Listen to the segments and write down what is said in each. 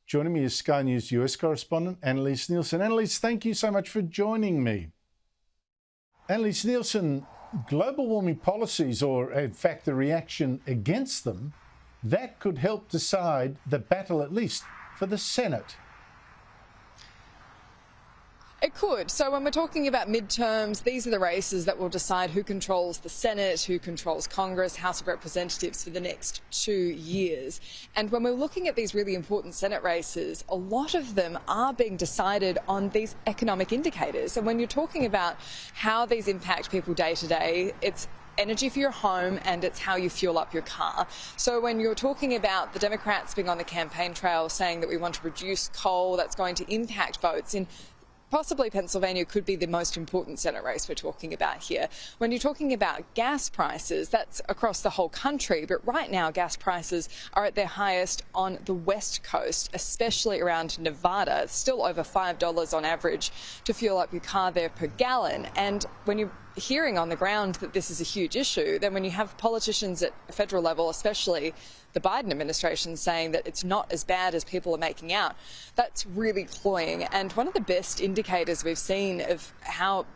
Joining me is Sky News US correspondent Annelise Nielsen. Annelise, thank you so much for joining me. Annelise Nielsen, global warming policies, or in fact the reaction against them, that could help decide the battle, at least for the Senate. It could. So when we're talking about midterms, these are the races that will decide who controls the Senate, who controls Congress, House of Representatives for the next 2 years. And when we're looking at these really important Senate races, a lot of them are being decided on these economic indicators. And when you're talking about how these impact people day to day, it's energy for your home and it's how you fuel up your car. So when you're talking about the Democrats being on the campaign trail saying that we want to reduce coal, that's going to impact votes in possibly Pennsylvania could be the most important Senate race we're talking about here. When you're talking about gas prices, that's across the whole country, but right now gas prices are at their highest on the West Coast, especially around Nevada. It's still over $5 on average to fuel up your car there per gallon. And when you're hearing on the ground that this is a huge issue, then when you have politicians at a federal level, especially the Biden administration, saying that it's not as bad as people are making out, that's really cloying. And one of the best indicators we've seen of how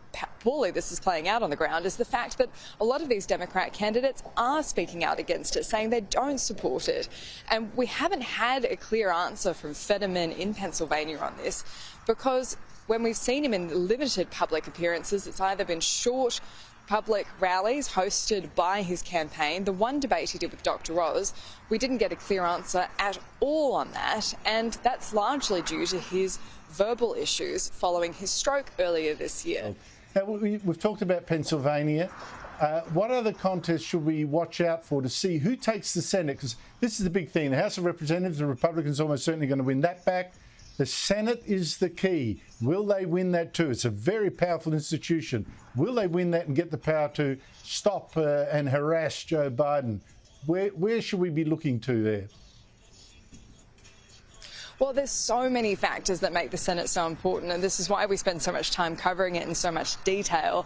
poorly this is playing out on the ground is the fact that a lot of these Democrat candidates are speaking out against it, saying they don't support it. And we haven't had a clear answer from Fetterman in Pennsylvania on this, because when we've seen him in limited public appearances, it's either been short public rallies hosted by his campaign. The one debate he did with Dr. Oz, we didn't get a clear answer at all on that, and that's largely due to his verbal issues following his stroke earlier this year. Now, we've talked about Pennsylvania. What other contests should we watch out for to see who takes the Senate? Because this is the big thing. The House of Representatives, the Republicans are almost certainly going to win that back. The Senate is the key. Will they win that too? It's a very powerful institution. Will they win that and get the power to stop and harass Joe Biden? Where should we be looking to there? Well, there's so many factors that make the Senate so important, and this is why we spend so much time covering it in so much detail.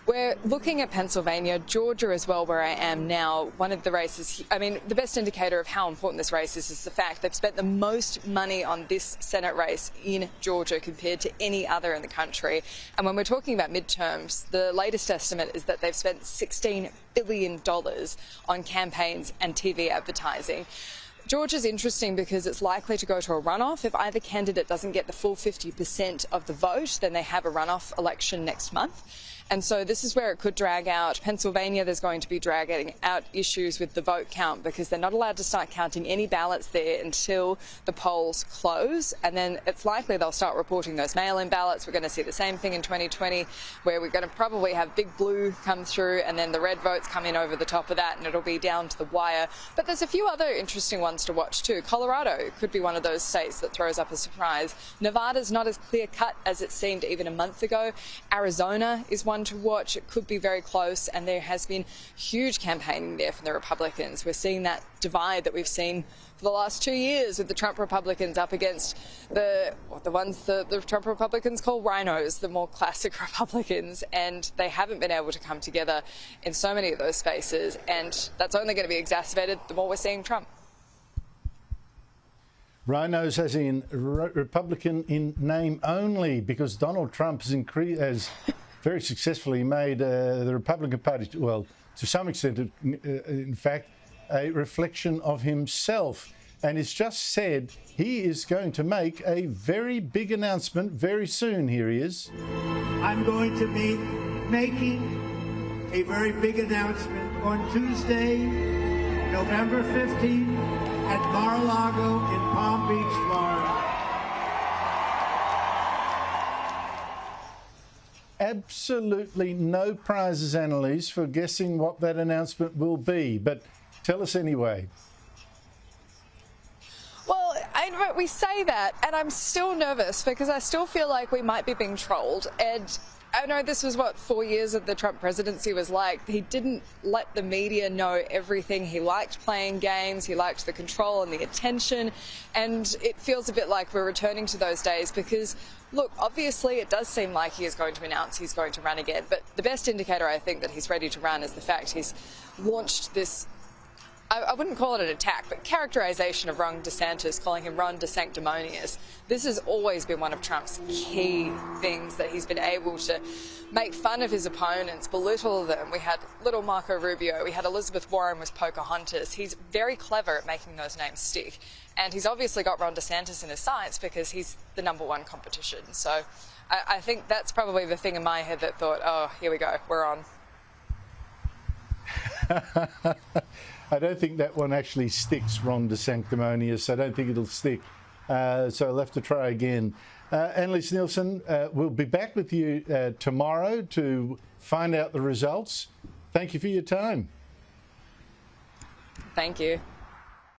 We're looking at Pennsylvania, Georgia as well, where I am now. One of the races, I mean, the best indicator of how important this race is the fact they've spent the most money on this Senate race in Georgia compared to any other in the country. And when we're talking about midterms, the latest estimate is that they've spent $16 billion on campaigns and TV advertising. Georgia's interesting because it's likely to go to a runoff. If either candidate doesn't get the full 50% of the vote, then they have a runoff election next month. And so this is where it could drag out. Pennsylvania, there's going to be dragging out issues with the vote count because they're not allowed to start counting any ballots there until the polls close. And then it's likely they'll start reporting those mail-in ballots. We're going to see the same thing in 2020, where we're going to probably have big blue come through and then the red votes come in over the top of that, and it'll be down to the wire. But there's a few other interesting ones to watch too. Colorado could be one of those states that throws up a surprise. Nevada's not as clear-cut as it seemed even a month ago. Arizona is one to watch. It could be very close, and there has been huge campaigning there from the Republicans. We're seeing that divide that we've seen for the last 2 years with the Trump Republicans up against the ones the Trump Republicans call rhinos, the more classic Republicans, and they haven't been able to come together in so many of those spaces, and that's only going to be exacerbated the more we're seeing Trump. Rhinos as in Republican in name only, because Donald Trump has very successfully made the Republican Party, well, to some extent, in fact, a reflection of himself. And it's just said he is going to make a very big announcement very soon. Here he is. I'm going to be making a very big announcement on Tuesday, November 15th at Mar-a-Lago in Palm Beach, Florida. Absolutely no prizes, Annelise, for guessing what that announcement will be. But tell us anyway. Well, we say that, and I'm still nervous because I still feel like we might be being trolled. And I know this was what 4 years of the Trump presidency was like. He didn't let the media know everything. He liked playing games. He liked the control and the attention. And it feels a bit like we're returning to those days because, look, obviously it does seem like he is going to announce he's going to run again. But the best indicator, I think, that he's ready to run is the fact he's launched this I wouldn't call it an attack, but characterization of Ron DeSantis, calling him Ron DeSanctimonious. This has always been one of Trump's key things, that he's been able to make fun of his opponents, belittle them. We had little Marco Rubio, we had Elizabeth Warren with Pocahontas. He's very clever at making those names stick. And he's obviously got Ron DeSantis in his sights because he's the #1 competition. So I think that's probably the thing in my head that thought, oh, here we go, we're on. I don't think that one actually sticks, Ron DeSanctimonious. I don't think it'll stick. So I'll have to try again. Annelise Nielsen, we'll be back with you tomorrow to find out the results. Thank you for your time. Thank you.